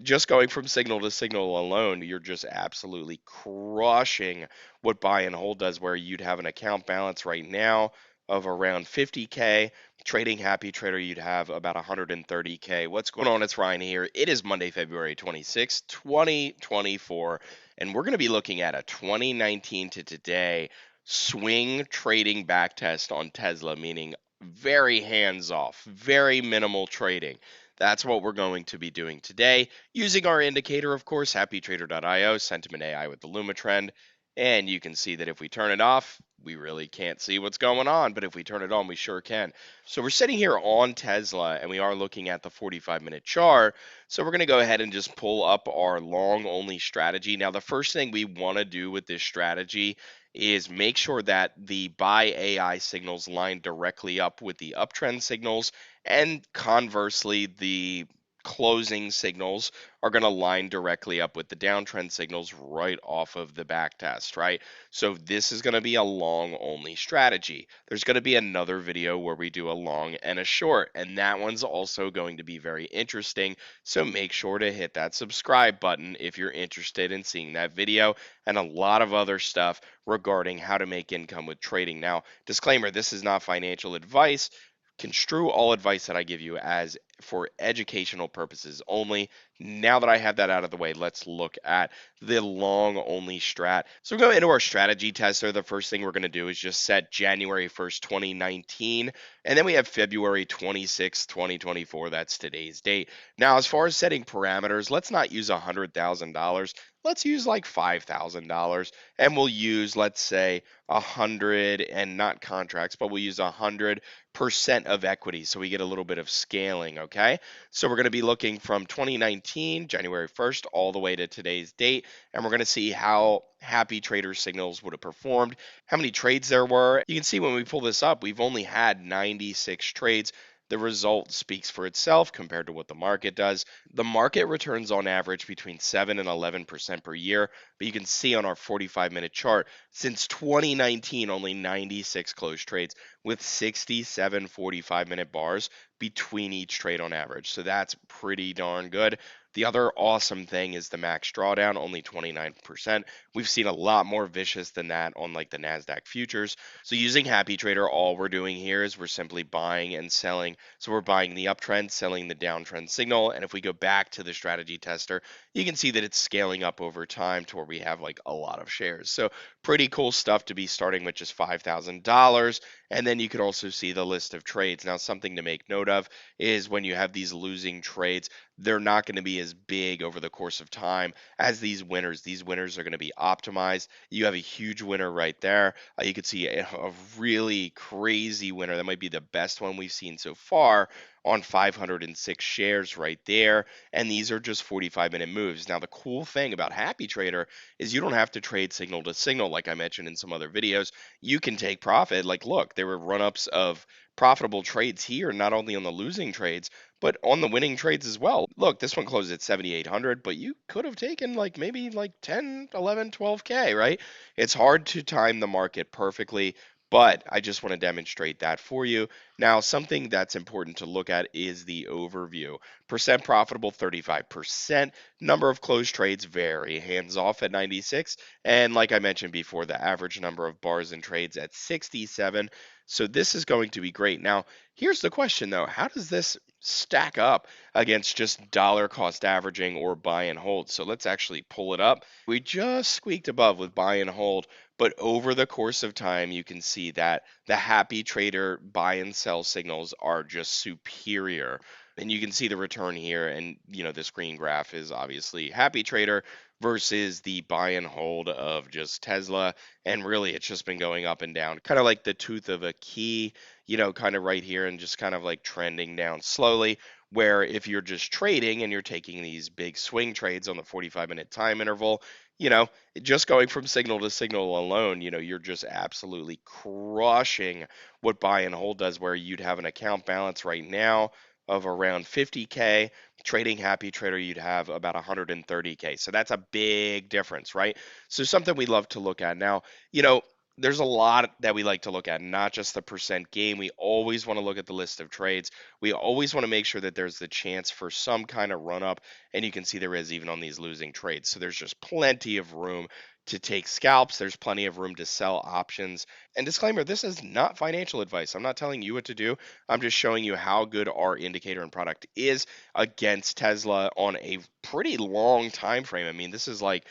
just going from signal to signal alone, you're just absolutely crushing what buy and hold does, where you'd have an account balance right now of around 50K. Trading Happy Trader, you'd have about 130K. What's going on? It's Ryan here. It is Monday, February 26th, 2024, and we're going to be looking at a 2019 to today swing trading backtest on Tesla, meaning very hands off, very minimal trading. That's what we're going to be doing today, using our indicator, of course, happytrader.io, sentiment AI with the Luma trend. And you can see that if we turn it off, we really can't see what's going on, but if we turn it on, we sure can. So we're sitting here on Tesla, and we are looking at the 45-minute chart. So we're going to go ahead and just pull up our long-only strategy. Now, the first thing we want to do with this strategy is make sure that the buy AI signals line directly up with the uptrend signals, and conversely, the closing signals are going to line directly up with the downtrend signals right off of the back test, right? So this is going to be a long only strategy. There's going to be another video where we do a long and a short, and that one's also going to be very interesting. So make sure to hit that subscribe button if you're interested in seeing that video and a lot of other stuff regarding how to make income with trading. Now, disclaimer, this is not financial advice. Construe all advice that I give you as for educational purposes only. Now that I have that out of the way, let's look at the long only strat. So go into our strategy tester. The first thing we're going to do is just set January 1st, 2019, and then we have February 26th, 2024. That's today's date. Now, as far as setting parameters, let's not use $100,000. Let's use like $5,000, and we'll use, let's say, 100, and not contracts, but we'll use 100% of equity, so we get a little bit of scaling. Okay, so we're going to be looking from 2019 January 1st all the way to today's date, and we're going to see how happy trader signals would have performed, how many trades there were. You can see when we pull this up, we've only had 96 trades. The result speaks for itself compared to what the market does. The market returns on average between 7 and 11% per year, but you can see on our 45-minute chart, since 2019, only 96 closed trades with 67 45-minute bars between each trade on average. So that's pretty darn good. The other awesome thing is the max drawdown, only 29%. We've seen a lot more vicious than that on like the NASDAQ futures. So using Happy Trader, all we're doing here is we're simply buying and selling. So we're buying the uptrend, selling the downtrend signal. And if we go back to the strategy tester, you can see that it's scaling up over time to where we have like a lot of shares. So pretty cool stuff to be starting with just $5,000. And then you could also see the list of trades. Now, something to make note of is when you have these losing trades, they're not going to be as big over the course of time as these winners. These winners are going to be optimized. You have a huge winner right there. You could see a really crazy winner. That might be the best one we've seen so far on 506 shares right there. And these are just 45-minute moves. Now, the cool thing about Happy Trader is you don't have to trade signal to signal like I mentioned in some other videos. You can take profit. Like, look, there were run-ups of profitable trades here, not only on the losing trades, but on the winning trades as well. Look, this one closed at 7,800, but you could have taken like maybe like 10, 11, 12K, right? It's hard to time the market perfectly, but I just want to demonstrate that for you. Now, something that's important to look at is the overview. Percent profitable, 35%. Number of closed trades, very hands off at 96. And like I mentioned before, the average number of bars and trades at 67. So this is going to be great. Now, here's the question though. How does this stack up against just dollar cost averaging or buy and hold? So let's actually pull it up. We just squeaked above with buy and hold, but over the course of time, you can see that the Happy Trader buy and sell signals are just superior. And you can see the return here, and this green graph is obviously Happy Trader versus the buy and hold of just Tesla. And really, it's just been going up and down, kind of like the tooth of a key, kind of right here, and just kind of like trending down slowly. Where if you're just trading and you're taking these big swing trades on the 45-minute time interval, just going from signal to signal alone, you're just absolutely crushing what buy and hold does, where you'd have an account balance right now of around 50K. Trading Happy Trader, you'd have about 130K. So that's a big difference, right? So something we love to look at. Now, there's a lot that we like to look at, not just the percent gain. We always want to look at the list of trades. We always want to make sure that there's the chance for some kind of run up, and you can see there is even on these losing trades. So there's just plenty of room to take scalps. There's plenty of room to sell options. And disclaimer, this is not financial advice. I'm not telling you what to do. I'm just showing you how good our indicator and product is against Tesla on a pretty long time frame. I mean, this is like,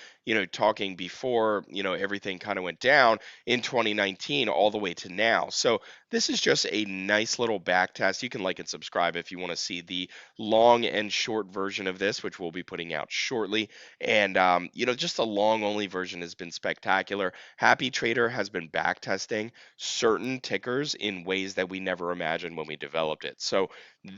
talking before, everything kind of went down in 2019 all the way to now. So this is just a nice little back test. You can like and subscribe if you want to see the long and short version of this, which we'll be putting out shortly. And just the long only version has been spectacular. Happy Trader has been back testing certain tickers in ways that we never imagined when we developed it. So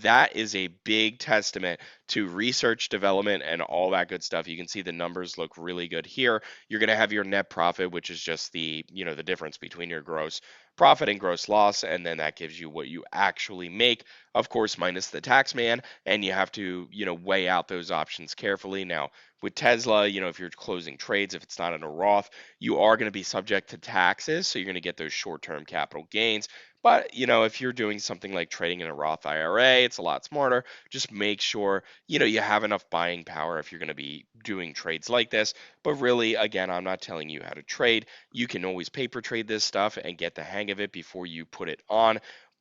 that is a big testament to research development and all that good stuff. You can see the numbers look really good here. You're going to have your net profit, which is just the difference between your gross profit and gross loss, and then that gives you what you actually make, of course, minus the tax man, and you have to, weigh out those options carefully. Now, with Tesla, if you're closing trades, if it's not in a Roth, you are going to be subject to taxes, so you're going to get those short-term capital gains. But, if you're doing something like trading in a Roth IRA, it's a lot smarter. Just make sure, you have enough buying power if you're going to be doing trades like this. But really, again, I'm not telling you how to trade. You can always paper trade this stuff and get the hang of it before you put it on.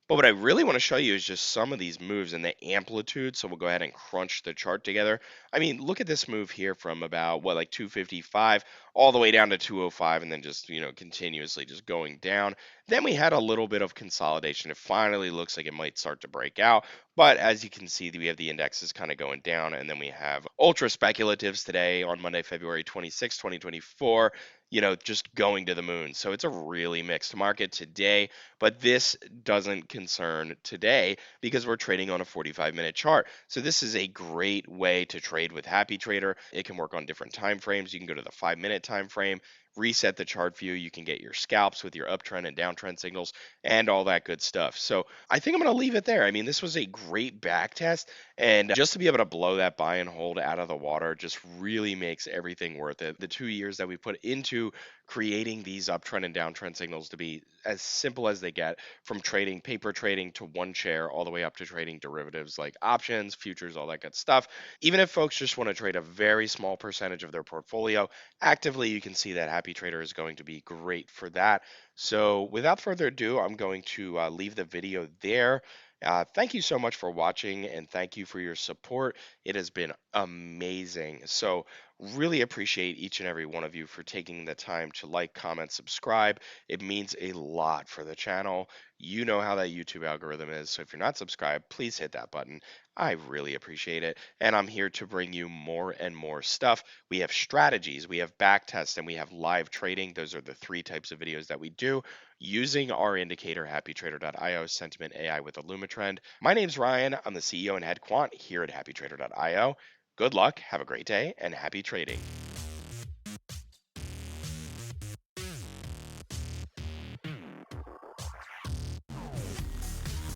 But what I really want to show you is just some of these moves and the amplitude. So we'll go ahead and crunch the chart together. I mean, look at this move here from about like 255 all the way down to 205 and then just, continuously just going down. Then we had a little bit of consolidation. It finally looks like it might start to break out. But as you can see, we have the indexes kind of going down. And then we have ultra speculatives today on Monday, February 26, 2024, just going to the moon. So it's a really mixed market today. But this doesn't concern today because we're trading on a 45-minute chart. So this is a great way to trade with Happy Trader. It can work on different time frames. You can go to the 5-minute time frame, reset the chart view. You can get your scalps with your uptrend and downtrend signals and all that good stuff. So I think I'm going to leave it there. I mean, this was a great back test, and just to be able to blow that buy and hold out of the water just really makes everything worth it. The 2 years that we put into creating these uptrend and downtrend signals to be as simple as they get, from trading paper trading to one share all the way up to trading derivatives like options, futures, all that good stuff. Even if folks just want to trade a very small percentage of their portfolio actively, you can see that Happy Trader is going to be great for that. So without further ado, I'm going to leave the video there. Thank you so much for watching, and thank you for your support. It has been amazing. So really appreciate each and every one of you for taking the time to like, comment, subscribe. It means a lot for the channel. You know how that YouTube algorithm is. So if you're not subscribed, please hit that button. I really appreciate it. And I'm here to bring you more and more stuff. We have strategies, we have backtests, and we have live trading. Those are the three types of videos that we do using our indicator, happytrader.io, sentiment AI with a Lumitrend. My name's Ryan. I'm the CEO and head quant here at happytrader.io. Good luck, have a great day, and happy trading.